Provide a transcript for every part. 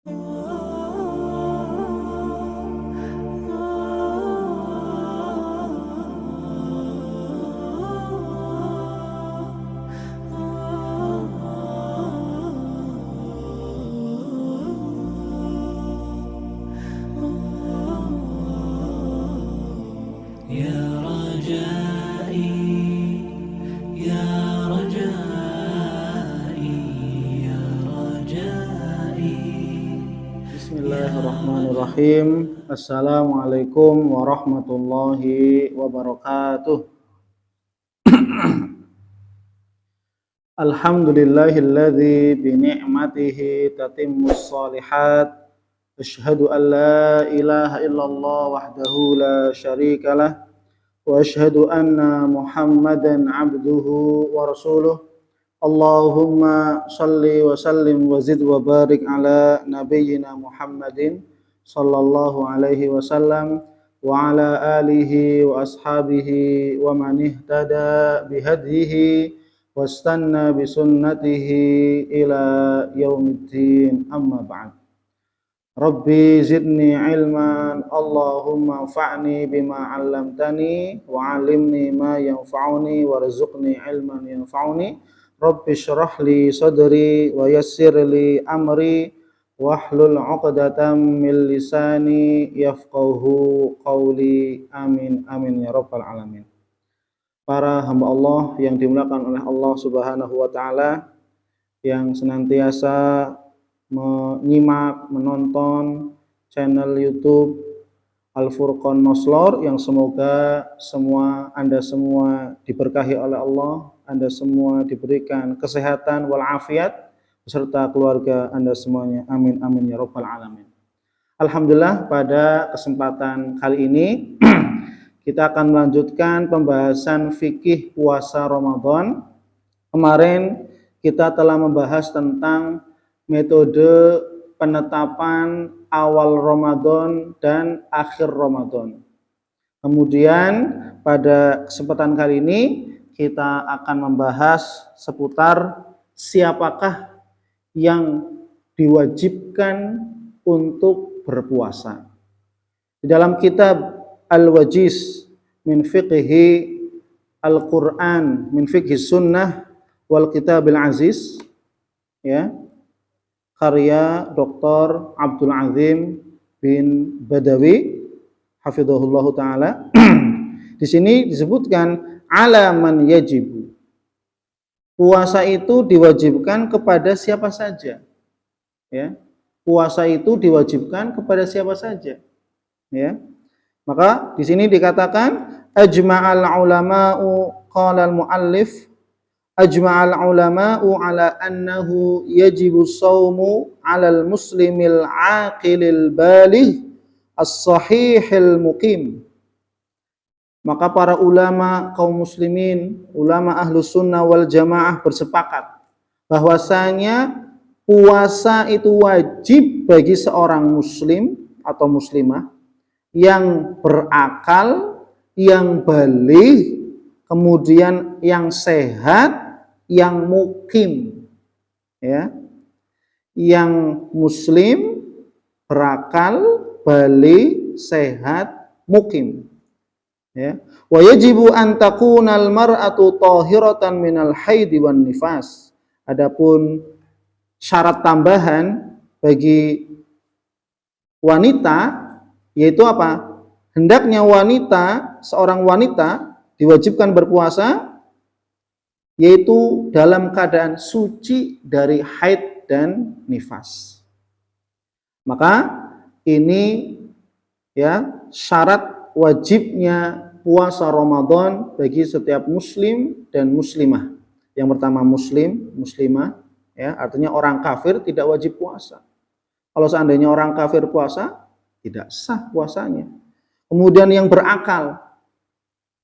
يا رجائي يا رجائي يا رجائي. Bismillahirrahmanirrahim. Assalamualaikum warahmatullahi wabarakatuh. Alhamdulillahilladzi bi ni'matihi tatimmus shalihat. Asyhadu an la ilaha illallah wahdahu la syarikalah wa asyhadu anna Muhammadan abduhu wa rasuluh. Allahumma salli wa sallim wa zid wa barik ala nabiyyina Muhammadin sallallahu alaihi wasallam wa ala alihi wa ashabihi wa man ihtada bihadihi wastanna bisunnatihi ila yaumiddin, amma ba'd. Rabbi zidni ilman, Allahumma anfa'ni bima 'allamtani wa 'allimni ma yanfa'uni warzuqni ilman yanfa'uni. Rabbi shrah li sadri wa yassir li amri wahlul 'uqdatam min lisani yafqahu qawli. Amin amin ya rabbal alamin. Para hamba Allah yang dimuliakan oleh Allah Subhanahu wa taala, yang senantiasa menyimak, menonton channel YouTube Al-Furqan Noslor, yang semoga Anda semua diberkahi oleh Allah, Anda semua diberikan kesehatan walafiat beserta keluarga Anda semuanya. Amin amin ya rabbal alamin. Alhamdulillah, pada kesempatan kali ini kita akan melanjutkan pembahasan fikih puasa Ramadan. Kemarin kita telah membahas tentang metode penetapan awal Ramadan dan akhir Ramadan. Kemudian pada kesempatan kali ini kita akan membahas seputar siapakah yang diwajibkan untuk berpuasa. Di dalam kitab Al-Wajiz min fiqhi Al-Quran min fiqhi sunnah wal kitabil aziz, ya, karya Dr. Abdul Azim bin Badawi hafizahullahu taala. Di sini disebutkan ala man yajibu. Puasa itu diwajibkan kepada siapa saja. Ya. Puasa itu diwajibkan kepada siapa saja. Ya. Maka di sini dikatakan ajma'al ulama'u, qala al-muallif ajma'al ulama'u ala annahu yajibu shaumu 'alal muslimil 'aqilil baligh as-sahihil muqim. Maka para ulama kaum muslimin, ulama ahlus sunnah wal jamaah bersepakat bahwasanya puasa itu wajib bagi seorang muslim atau muslimah yang berakal, yang baligh, kemudian yang sehat, yang mukim, ya, yang muslim, berakal, baligh, sehat, mukim, ya. Wa yajibu an takunal mar'atu tahiratan minal haidi wan nifas. Adapun syarat tambahan bagi wanita yaitu apa? Hendaknya seorang wanita diwajibkan berpuasa yaitu dalam keadaan suci dari haid dan nifas. Maka ini, ya, syarat wajibnya puasa Ramadan bagi setiap muslim dan muslimah. Yang pertama muslim, muslimah, ya, artinya orang kafir tidak wajib puasa. Kalau seandainya orang kafir puasa, tidak sah puasanya. Kemudian yang berakal,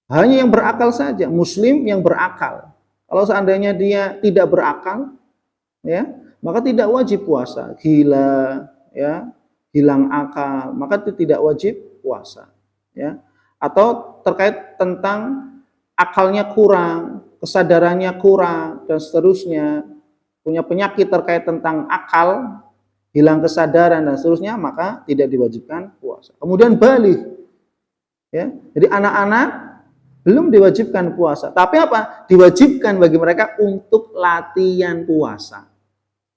hanya yang berakal saja, muslim yang berakal. Kalau seandainya dia tidak berakal, ya, maka tidak wajib puasa. Gila, ya, hilang akal, maka tidak wajib puasa, ya. Atau terkait tentang akalnya kurang, kesadarannya kurang dan seterusnya, punya penyakit terkait tentang akal, hilang kesadaran dan seterusnya, maka tidak diwajibkan puasa. Kemudian balik, ya. Jadi anak-anak belum diwajibkan puasa, tapi apa? Diwajibkan bagi mereka untuk latihan puasa.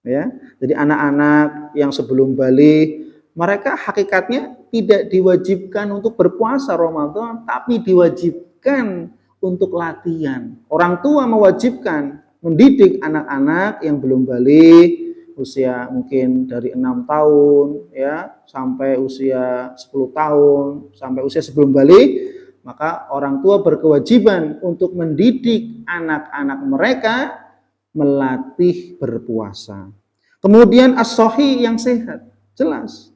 Ya. Jadi anak-anak yang sebelum balik, mereka hakikatnya tidak diwajibkan untuk berpuasa Ramadan, tapi diwajibkan untuk latihan. Orang tua mewajibkan mendidik anak-anak yang belum balik, usia mungkin dari 6 tahun ya sampai usia 10 tahun, sampai usia sebelum balik, maka orang tua berkewajiban untuk mendidik anak-anak mereka melatih berpuasa. Kemudian as-sahih yang sehat, jelas.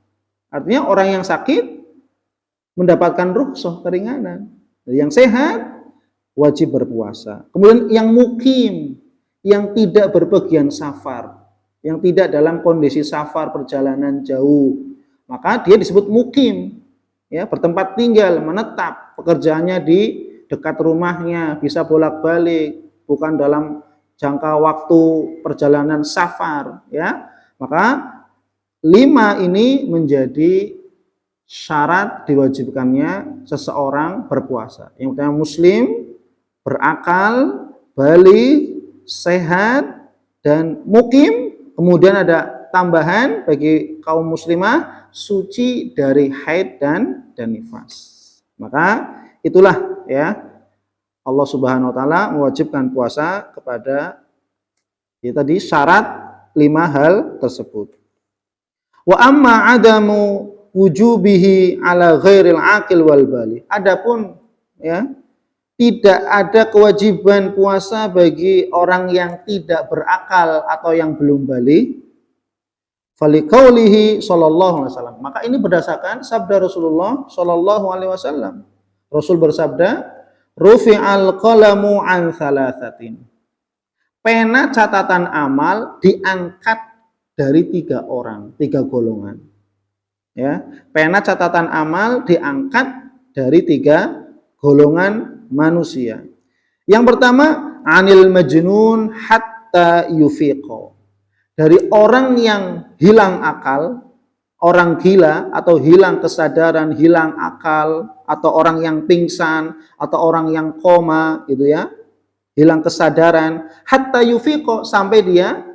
Artinya orang yang sakit mendapatkan rukhsah, keringanan. Yang sehat wajib berpuasa. Kemudian yang mukim, yang tidak berpergian safar, yang tidak dalam kondisi safar perjalanan jauh, maka dia disebut mukim, ya, bertempat tinggal, menetap, pekerjaannya di dekat rumahnya, bisa bolak-balik, bukan dalam jangka waktu perjalanan safar, ya. Maka 5 ini menjadi syarat diwajibkannya seseorang berpuasa. Yang pertama muslim, berakal, balik, sehat, dan mukim. Kemudian ada tambahan bagi kaum muslimah, suci dari haid dan nifas. Maka itulah ya, Allah Subhanahu wa taala mewajibkan puasa kepada ya tadi syarat 5 hal tersebut. Wa amma adamu wujubihi ala ghairil aqil wal bali. Adapun ya, tidak ada kewajiban puasa bagi orang yang tidak berakal atau yang belum balik. Faliqaulihi sallallahu alaihi wasallam. Maka ini berdasarkan sabda Rasulullah sallallahu alaihi wasallam. Rasul bersabda, "Rufi'al qalamu an thalathatin." Pena catatan amal diangkat dari 3 orang, 3 golongan. Ya, pena catatan amal diangkat dari 3 golongan manusia. Yang pertama, anil majnun hatta yufiqo. Dari orang yang hilang akal, orang gila atau hilang kesadaran, hilang akal, atau orang yang pingsan, atau orang yang koma, gitu ya, hilang kesadaran, hatta yufiqo, sampai dia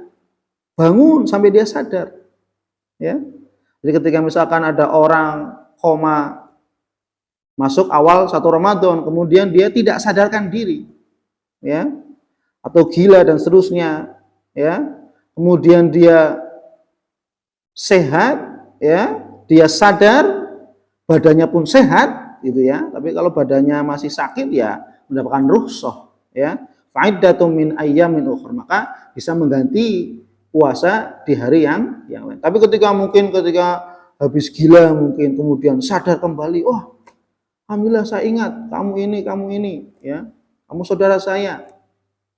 bangun, sampai dia sadar. Ya. Jadi ketika misalkan ada orang koma masuk awal 1 Ramadan, kemudian dia tidak sadarkan diri, ya, atau gila dan seterusnya, ya, kemudian dia sehat, ya, dia sadar, badannya pun sehat, gitu ya. Tapi kalau badannya masih sakit, ya mendapatkan rukhsah, ya, fa'iddatun min ayyamin ukhra, maka bisa mengganti puasa di hari yang lain. Tapi ketika habis gila mungkin kemudian sadar kembali, oh alhamdulillah saya ingat kamu ini, ya, kamu saudara saya,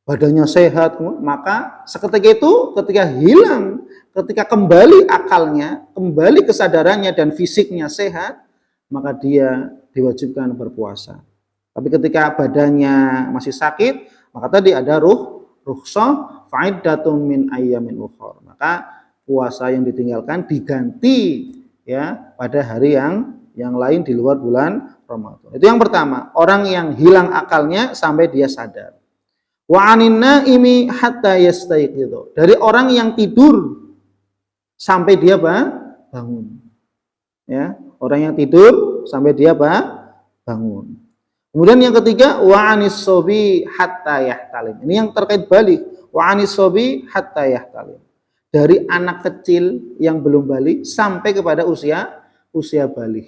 badannya sehat, maka seketika itu, ketika hilang, ketika kembali akalnya, kembali kesadarannya dan fisiknya sehat, maka dia diwajibkan berpuasa. Tapi ketika badannya masih sakit, maka tadi ada rukhsah fa'iddatun min ayyamin ukhra. Maka puasa yang ditinggalkan diganti ya pada hari yang lain di luar bulan Ramadan. Itu yang pertama, orang yang hilang akalnya sampai dia sadar. Wa 'anin naimi hatta yastayqiz. Dari orang yang tidur sampai dia bangun. Ya, orang yang tidur sampai dia bangun. Kemudian yang ketiga, wa 'anis sobi hatta yahtalim. Ini yang terkait balik. Wa 'anis sobi hatta yahtalim. Dari anak kecil yang belum balik sampai kepada usia balik.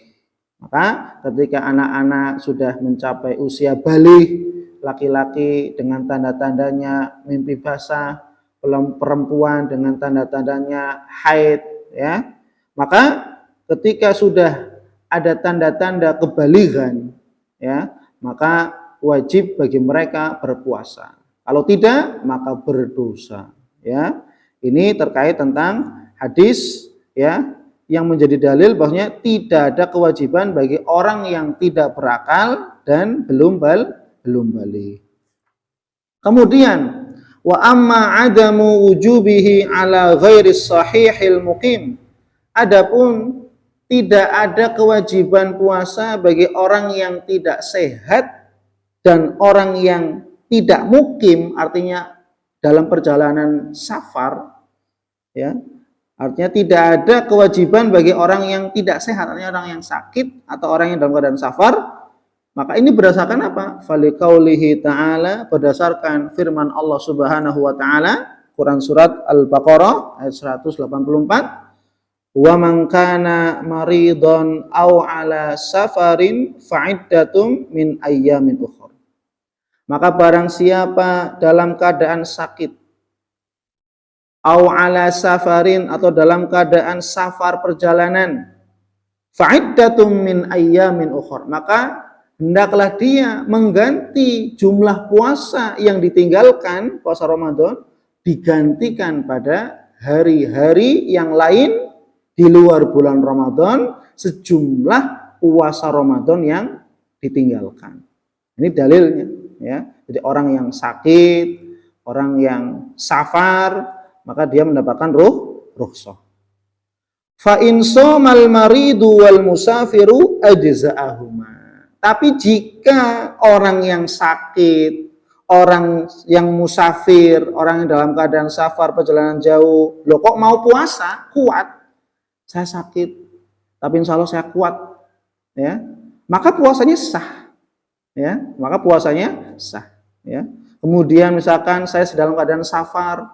Maka ketika anak-anak sudah mencapai usia balik, laki-laki dengan tanda-tandanya mimpi basah, perempuan dengan tanda-tandanya haid, ya. Maka ketika sudah ada tanda-tanda kebaligan, ya, maka wajib bagi mereka berpuasa. Kalau tidak, maka berdosa, ya. Ini terkait tentang hadis, ya, yang menjadi dalil bahwasanya tidak ada kewajiban bagi orang yang tidak berakal dan belum balik. Kemudian wa amma adamu wujubihi ala ghairi sahihil muqim Adapun tidak ada kewajiban puasa bagi orang yang tidak sehat dan orang yang tidak mukim, artinya dalam perjalanan safar, ya. Artinya tidak ada kewajiban bagi orang yang tidak sehat, artinya orang yang sakit atau orang yang dalam keadaan safar. Maka ini berdasarkan apa? Faliqaulihi ta'ala, berdasarkan firman Allah Subhanahu wa taala, Quran surat Al-Baqarah ayat 184, wa man kana maridon aw ala safarin fa'iddatum min ayyamin ukhra. Maka barang siapa dalam keadaan sakit, au ala safarin atau dalam keadaan safar perjalanan, fa'iddatum min ayyamin ukhra, maka hendaklah dia mengganti jumlah puasa yang ditinggalkan, puasa Ramadan digantikan pada hari-hari yang lain di luar bulan Ramadan sejumlah puasa Ramadan yang ditinggalkan. Ini dalilnya, ya. Jadi orang yang sakit, orang yang safar, maka dia mendapatkan rukhsah. Fa in shamal maridu wal musafiru ajza'ahuma. Tapi jika orang yang sakit, orang yang musafir, orang yang dalam keadaan safar perjalanan jauh, loh kok mau puasa, kuat, saya sakit, tapi insya Allah saya kuat, ya, maka puasanya sah, ya, maka puasanya sah, ya. Kemudian misalkan saya dalam keadaan safar,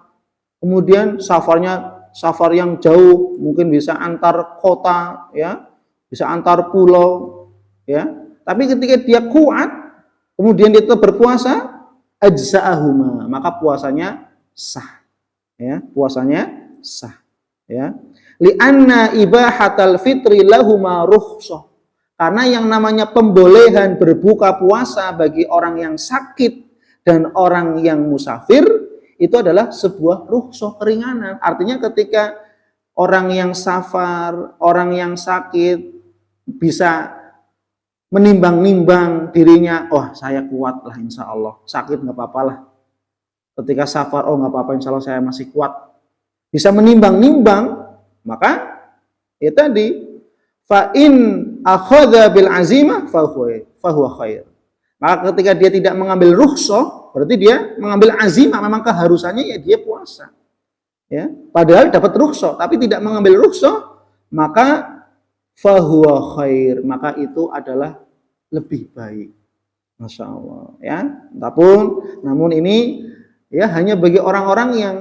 kemudian safar yang jauh, mungkin bisa antar kota, ya, bisa antar pulau, ya. Tapi ketika dia kuat, kemudian dia tetap berpuasa, ajza'ahuma, maka puasanya sah, ya, puasanya sah, ya. Li'anna ibahatal fitri lahuma rukhsah, karena yang namanya pembolehan berbuka puasa bagi orang yang sakit dan orang yang musafir itu adalah sebuah rukhsah, keringanan. Artinya ketika orang yang safar, orang yang sakit bisa menimbang-nimbang dirinya, oh saya kuat lah insya Allah, sakit nggak apa-apa lah. Ketika safar, oh nggak apa-apa insya Allah saya masih kuat. Bisa menimbang-nimbang, maka ya tadi, fa in akhadha bil azimah fahuwa khair. Maka ketika dia tidak mengambil rukhsah, berarti dia mengambil azimah, memang keharusannya ya dia puasa. Ya, padahal dapat rukhsah, tapi tidak mengambil rukhsah, maka fahuwa khair, maka itu adalah lebih baik. Masya Allah, ya. Namun ini ya hanya bagi orang-orang yang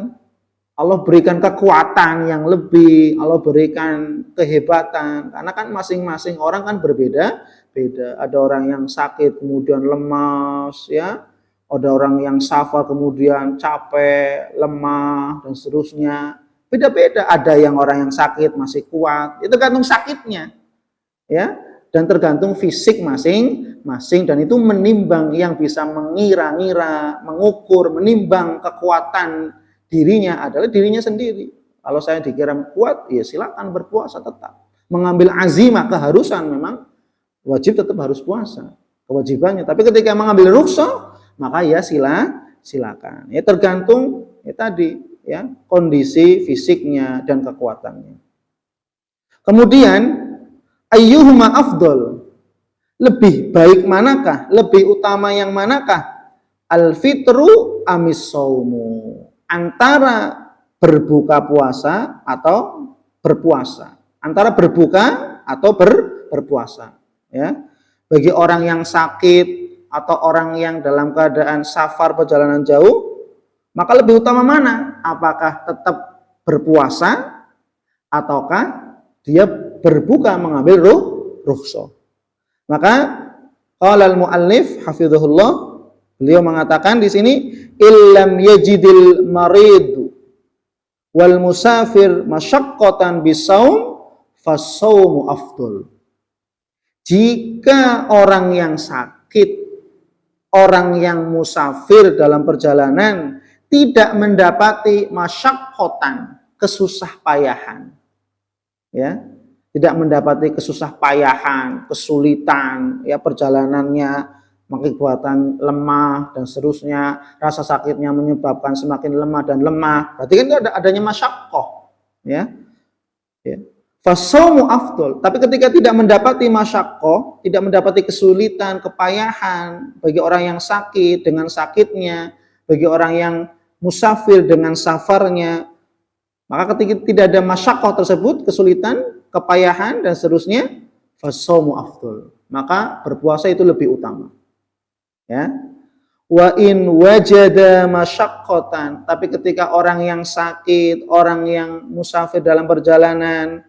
Allah berikan kekuatan yang lebih, Allah berikan kehebatan. Karena kan masing-masing orang kan berbeda-beda. Ada orang yang sakit kemudian lemas, ya. Ada orang yang safar kemudian capek, lemah dan seterusnya. Beda-beda, ada yang orang yang sakit masih kuat, itu tergantung sakitnya, ya, dan tergantung fisik masing-masing, dan itu menimbang yang bisa mengira-ngira, mengukur, menimbang kekuatan dirinya adalah dirinya sendiri. Kalau saya dikira kuat, ya silakan berpuasa tetap. Mengambil azimah keharusan memang wajib tetap harus puasa, kewajibannya. Tapi ketika mengambil rukhsah, maka ya silakan. Ya tergantung ya tadi. Ya, kondisi fisiknya dan kekuatannya. Kemudian ayyuhuma afdol, lebih baik manakah, lebih utama yang manakah? Al-fitru amis saumu, antara berbuka puasa atau berpuasa, antara berbuka atau berpuasa, ya. Bagi orang yang sakit atau orang yang dalam keadaan safar perjalanan jauh, maka lebih utama mana? Apakah tetap berpuasa ataukah dia berbuka mengambil rukhsah? Maka qala al-muallif hafizahullah, beliau mengatakan di sini, illam yajidil marid wal musafir masyaqqatan bisaum fasaumu afdol. Jika orang yang sakit, orang yang musafir dalam perjalanan tidak mendapati masyaqqatan, kesusah payahan, ya, tidak mendapati kesusah payahan, kesulitan, ya, perjalanannya mengakibatkan lemah dan seterusnya, rasa sakitnya menyebabkan semakin lemah dan lemah, berarti kan itu adanya masyaqqah, ya. Fasaumu afdol. Tapi ketika tidak mendapati masyaqqah, tidak mendapati kesulitan, kepayahan bagi orang yang sakit dengan sakitnya, bagi orang yang musafir dengan safarnya, maka ketika tidak ada masyaqqah tersebut, kesulitan, kepayahan dan seterusnya, fasaumu afdol. Maka berpuasa itu lebih utama. Ya. Wa in wajada masyaqqatan, tapi ketika orang yang sakit, orang yang musafir dalam perjalanan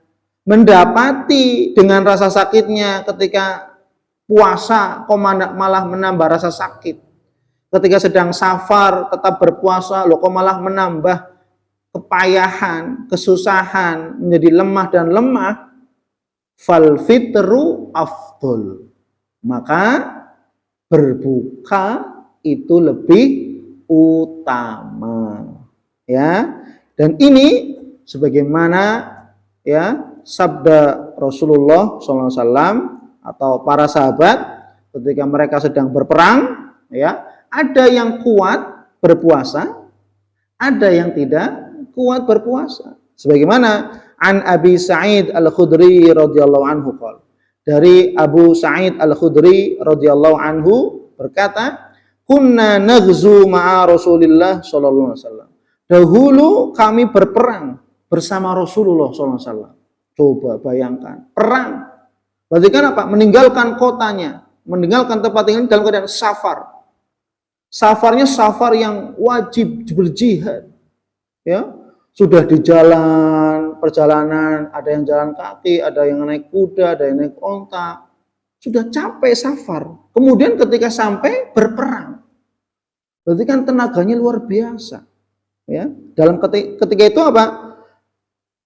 mendapati dengan rasa sakitnya ketika puasa kok malah menambah rasa sakit. Ketika sedang safar tetap berpuasa loh kok malah menambah kepayahan, kesusahan, menjadi lemah dan lemah. Fal fitru afdol. Maka berbuka itu lebih utama. Ya. Dan ini sebagaimana ya sabda Rasulullah SAW atau para sahabat ketika mereka sedang berperang, ya ada yang kuat berpuasa, ada yang tidak kuat berpuasa. Sebagaimana an Abi Sa'id Al-Khudri radhiyallahu anhu qala, dari Abu Sa'id Al-Khudri radhiyallahu anhu berkata, kunna naghzu ma'a Rasulillah sallallahu alaihi wasallam. Dahulu kami berperang bersama Rasulullah sallallahu alaihi wasallam. Coba bayangkan, perang. Berarti kan apa? Meninggalkan kotanya, meninggalkan tempat tinggal dalam keadaan safar. Safarnya safar yang wajib berjihad. Ya, sudah di jalan, perjalanan, ada yang jalan kaki, ada yang naik kuda, ada yang naik onta. Sudah capek safar. Kemudian ketika sampai berperang. Berarti kan tenaganya luar biasa. Ya, dalam ketika itu apa?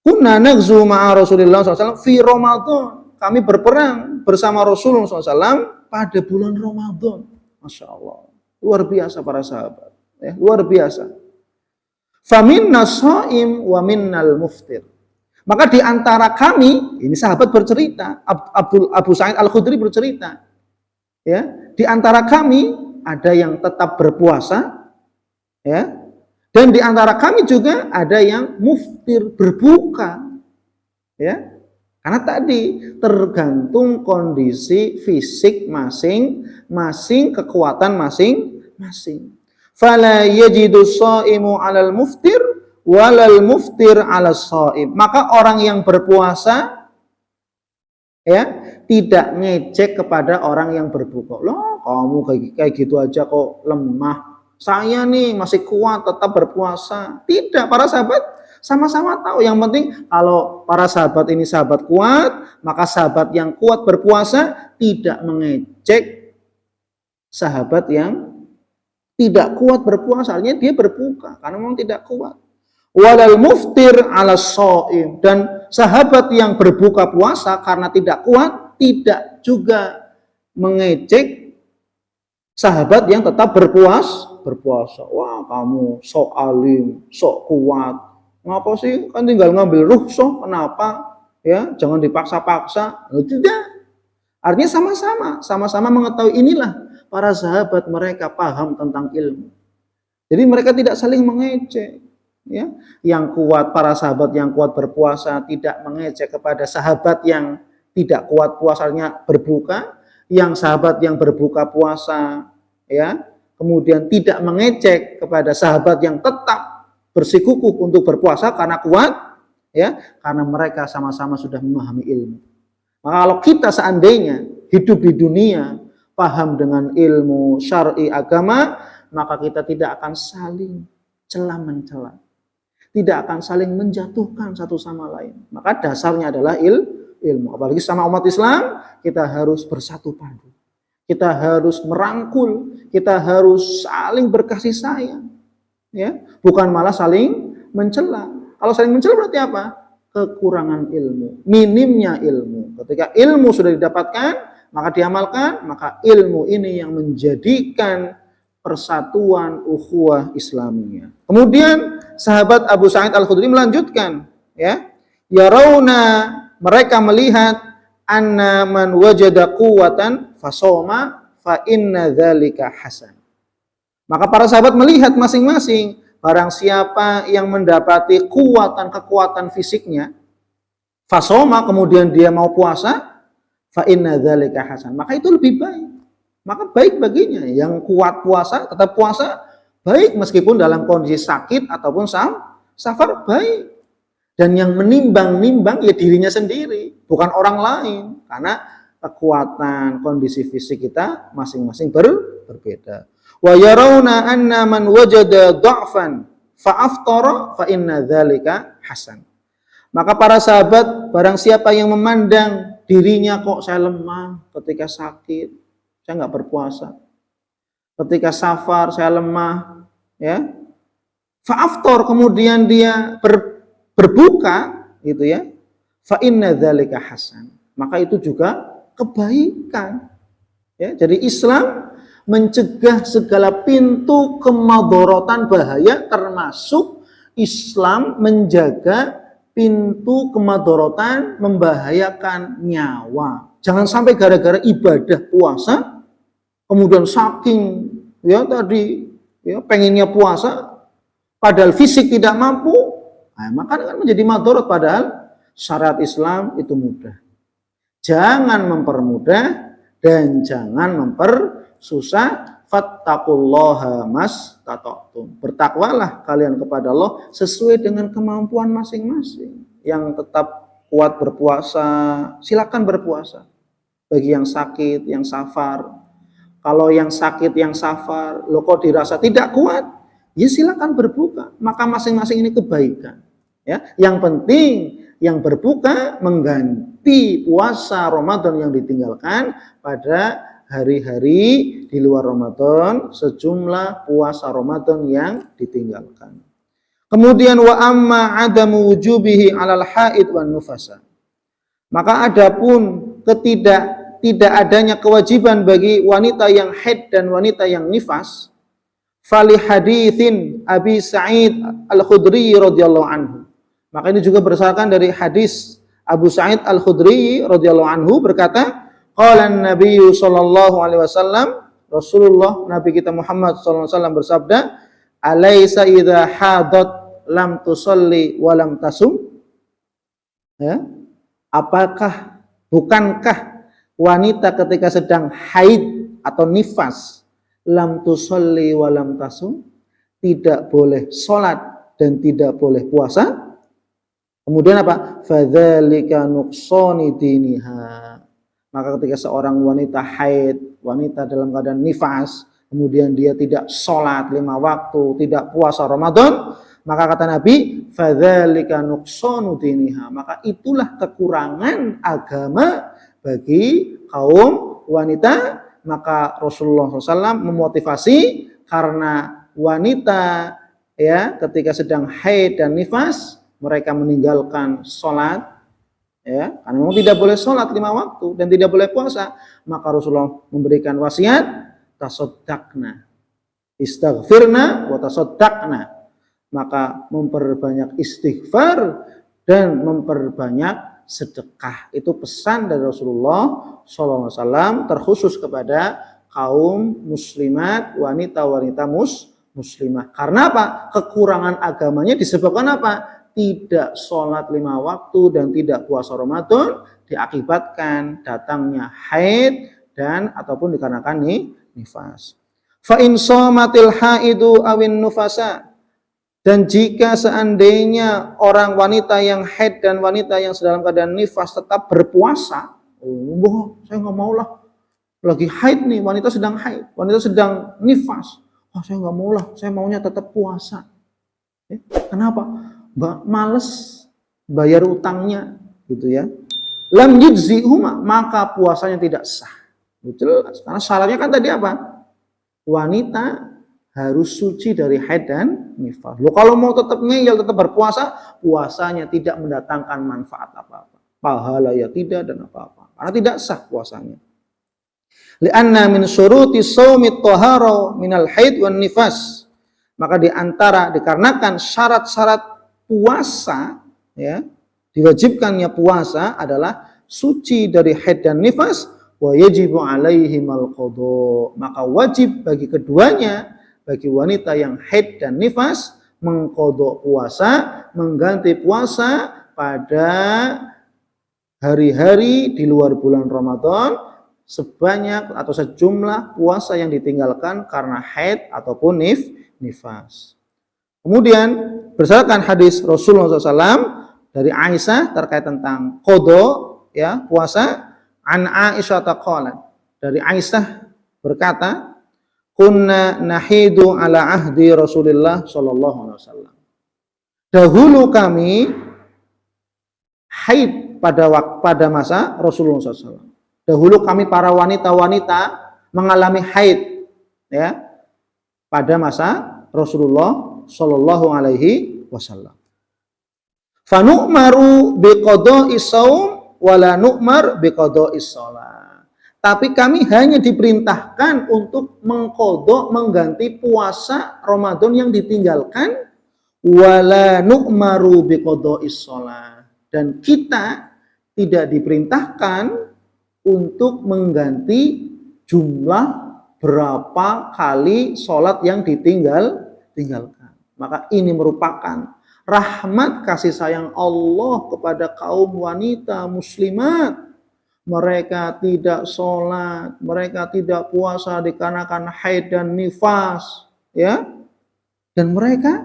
Kunna naghzu ma'a Rasulillah SAW fi Ramadan. Kami berperang bersama Rasulullah SAW pada bulan Ramadan. Masya Allah. Luar biasa para sahabat. Ya, luar biasa. Faminna shaim wa minnal muftir. Maka di antara kami, ini sahabat bercerita, Abu Sa'id Al-Khudri bercerita. Ya, di antara kami ada yang tetap berpuasa, ya. Dan di antara kami juga ada yang muftir, berbuka. Ya. Karena tadi tergantung kondisi fisik masing-masing, kekuatan masing-masing. Fala yajidu shaimu 'alal muftir walal muftir 'alas shaim. Maka orang yang berpuasa ya, tidak ngejek kepada orang yang berbuka. Loh, kamu kayak gitu aja kok lemah. Saya nih masih kuat tetap berpuasa. Tidak, para sahabat sama-sama tahu. Yang penting kalau para sahabat ini sahabat kuat, maka sahabat yang kuat berpuasa tidak mengejek sahabat yang tidak kuat berpuasa. Artinya dia berbuka karena memang tidak kuat. Walal muftir 'alas shaim, dan sahabat yang berbuka puasa karena tidak kuat tidak juga mengejek sahabat yang tetap berpuasa. Wah, kamu sok alim, sok kuat. Ngapa sih? Kan tinggal ngambil rukhsah, kenapa? Ya, jangan dipaksa-paksa. Tidak. Artinya sama-sama mengetahui. Inilah para sahabat, mereka paham tentang ilmu. Jadi mereka tidak saling mengejek. Ya, yang kuat, para sahabat yang kuat berpuasa tidak mengejek kepada sahabat yang tidak kuat puasanya berbuka. Yang sahabat yang berbuka puasa, ya, kemudian tidak mengejek kepada sahabat yang tetap bersikukuh untuk berpuasa karena kuat, ya, karena mereka sama-sama sudah memahami ilmu. Maka kalau kita seandainya hidup di dunia paham dengan ilmu syar'i agama, maka kita tidak akan saling cela-mencela, tidak akan saling menjatuhkan satu sama lain. Maka dasarnya adalah ilmu. Apalagi sama umat Islam, kita harus bersatu padu. Kita harus merangkul, kita harus saling berkasih sayang, ya, bukan malah saling mencela. Kalau saling mencela berarti apa? Kekurangan ilmu, minimnya ilmu. Ketika ilmu sudah didapatkan, maka diamalkan, maka ilmu ini yang menjadikan persatuan ukhuwah Islamiyah. Kemudian sahabat Abu Sa'id Al-Khudri melanjutkan, ya, yarawna, mereka melihat, anna man wajada quwwatan fasoma fa inna dzalika hasan. Maka para sahabat melihat masing-masing, barang siapa yang mendapati kekuatan fisiknya, fasoma, kemudian dia mau puasa, fa inna dzalika hasan, maka itu lebih baik. Maka baik baginya yang kuat puasa, tetap puasa, baik meskipun dalam kondisi sakit ataupun safar, baik. Dan yang menimbang-nimbang ya dirinya sendiri, bukan orang lain, karena kekuatan kondisi fisik kita masing-masing berbeda. Wa yarawna anna man wajada dha'fan fa aftara fa inna dzalika hasan. Maka para sahabat, barang siapa yang memandang dirinya kok saya lemah ketika sakit, saya nggak berpuasa. Ketika safar saya lemah, ya. Fa aftar, kemudian dia berbuka, gitu ya. Fa inna dzalika hasan. Maka itu juga kebaikan. Ya, jadi Islam mencegah segala pintu kemadharatan bahaya, termasuk Islam menjaga pintu kemadharatan membahayakan nyawa. Jangan sampai gara-gara ibadah puasa, kemudian saking ya tadi ya pengennya puasa, padahal fisik tidak mampu, maka akan menjadi madharat. Padahal syariat Islam itu mudah. Jangan mempermudah dan jangan mempersusah. Fattaqullaha mastata'tum. Bertakwalah kalian kepada Allah sesuai dengan kemampuan masing-masing. Yang tetap kuat berpuasa, silakan berpuasa. Bagi yang sakit, yang safar. Kalau yang sakit, yang safar, lo kok dirasa tidak kuat, ya silakan berbuka. Maka masing-masing ini kebaikan. Ya, yang penting yang berbuka mengganti puasa Ramadan yang ditinggalkan pada hari-hari di luar Ramadan, sejumlah puasa Ramadan yang ditinggalkan. Kemudian wa amma adamu wujubihi 'alal haid wan nufasa. Maka adapun tidak adanya kewajiban bagi wanita yang haid dan wanita yang nifas, fali haditsin Abi Sa'id Al-Khudri radhiyallahu anhu. Maka ini juga berdasarkan dari hadis Abu Sa'id Al-Khudri radhiyallahu anhu berkata, qala an-nabiy sallallahu alaihi wasallam, Rasulullah Nabi kita Muhammad sallallahu alaihi wasallam bersabda, alaisa idza hadat lam tusalli wa lam tasum? Ya. Bukankah wanita ketika sedang haid atau nifas, lam tusalli wa lam tasum, tidak boleh sholat dan tidak boleh puasa? Kemudian apa? Fadzalika nuqsani diniha. Maka ketika seorang wanita haid, wanita dalam keadaan nifas, kemudian dia tidak sholat 5 waktu, tidak puasa Ramadan, maka kata Nabi, fadzalika nuqsanu diniha. Maka itulah kekurangan agama bagi kaum wanita. Maka Rasulullah SAW memotivasi karena wanita ya ketika sedang haid dan nifas, mereka meninggalkan sholat, ya, karena memang tidak boleh sholat 5 waktu dan tidak boleh puasa. Maka Rasulullah memberikan wasiat, tasoddaqna, istaghfirna wa tasoddaqna. Maka memperbanyak istighfar dan memperbanyak sedekah. Itu pesan dari Rasulullah SAW terkhusus kepada kaum muslimat, wanita-wanita muslimah. Karena apa? Kekurangan agamanya disebabkan apa? Tidak sholat 5 waktu dan tidak puasa Ramadan, diakibatkan datangnya haid dan ataupun dikarenakan nifas. Fa in shamatil haidu awin nufasa, dan jika seandainya orang wanita yang haid dan wanita yang dalam keadaan nifas tetap berpuasa, saya nggak mau lah, lagi haid nih, wanita sedang haid, wanita sedang nifas, saya nggak mau lah, saya maunya tetap puasa. Kenapa? Males bayar utangnya, gitu ya. Lam yujzihuma, maka puasanya tidak sah. Betul, karena syaratnya kan tadi apa? Wanita harus suci dari haid dan nifas. Loh, kalau mau tetap ngeyel, tetap berpuasa, puasanya tidak mendatangkan manfaat apa-apa. Pahala ya tidak dan apa-apa. Karena tidak sah puasanya. Li'anna min syuruti shaumi thahara minal haid wan nifas. Maka dikarenakan syarat-syarat puasa, ya, diwajibkannya puasa adalah suci dari haid dan nifas, wa yajibu alaihimal qada. Maka wajib bagi keduanya, bagi wanita yang haid dan nifas, mengqada puasa, mengganti puasa pada hari-hari di luar bulan Ramadan sebanyak atau sejumlah puasa yang ditinggalkan karena haid ataupun nifas. Kemudian berdasarkan hadis Rasulullah SAW dari Aisyah terkait tentang qada, ya, puasa, an Aisyah taqalat, dari Aisyah berkata, kunna nahidu ala ahdi Rasulullah sallallahu alaihi wasallam. Dahulu kami haid pada masa Rasulullah SAW. Dahulu kami para wanita-wanita mengalami haid, ya, pada masa Rasulullah Sallallahu Alaihi Wasallam. Fanu'maru biqada'is shaum wala nu'mar biqada'is shalah. Tapi kami hanya diperintahkan untuk mengqadha, mengganti puasa Ramadan yang ditinggalkan, wala nu'maru biqada'is shalah. Dan kita tidak diperintahkan untuk mengganti jumlah berapa kali sholat yang ditinggalkan. Maka ini merupakan rahmat kasih sayang Allah kepada kaum wanita muslimat. Mereka tidak sholat, mereka tidak puasa dikarenakan haid dan nifas, ya. Dan mereka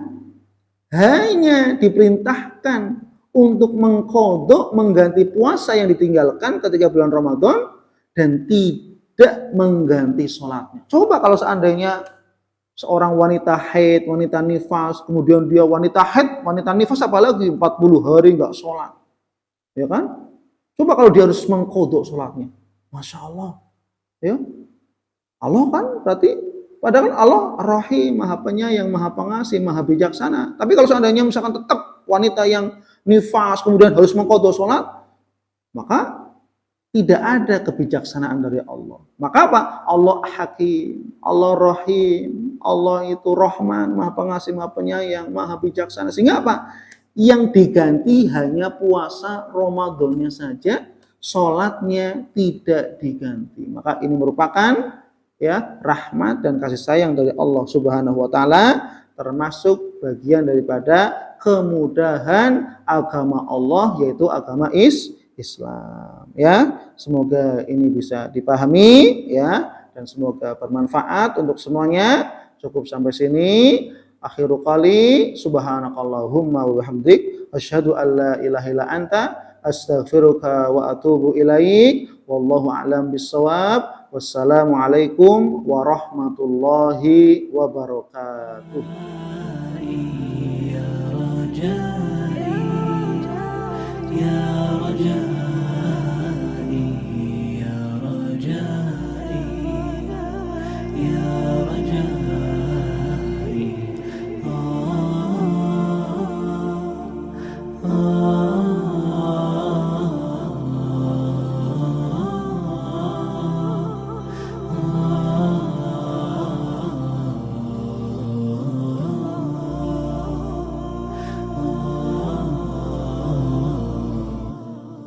hanya diperintahkan untuk mengqadha, mengganti puasa yang ditinggalkan ketika bulan Ramadan dan tidak mengganti sholatnya. Coba kalau seandainya seorang wanita haid, wanita nifas, kemudian dia wanita haid, wanita nifas apalagi 40 hari nggak sholat, ya kan? Coba kalau dia harus mengqadha sholatnya, masya Allah, ya. Allah kan berarti, padahal Allah Rahim, Maha Penyayang, Maha Pengasih, Maha Bijaksana. Tapi kalau seandainya misalkan tetap wanita yang nifas kemudian harus mengqadha sholat, maka tidak ada kebijaksanaan dari Allah. Maka apa? Allah Hakim, Allah Rahim, Allah itu Rahman, Maha Pengasih, Maha Penyayang, Maha Bijaksana. Sehingga apa? Yang diganti hanya puasa Ramadannya saja, sholatnya tidak diganti. Maka ini merupakan, ya, rahmat dan kasih sayang dari Allah Subhanahu wa taala, termasuk bagian daripada kemudahan agama Allah, yaitu agama Islam, ya. Semoga ini bisa dipahami, ya, dan semoga bermanfaat untuk semuanya. Cukup sampai sini. Akhiru qali subhanakallahumma wa bihamdik asyhadu an la ilaha illa anta astaghfiruka wa atubu ilaik. Wallahu a'lam bissawab. Wassalamualaikum warahmatullahi wabarakatuh. يا رجائي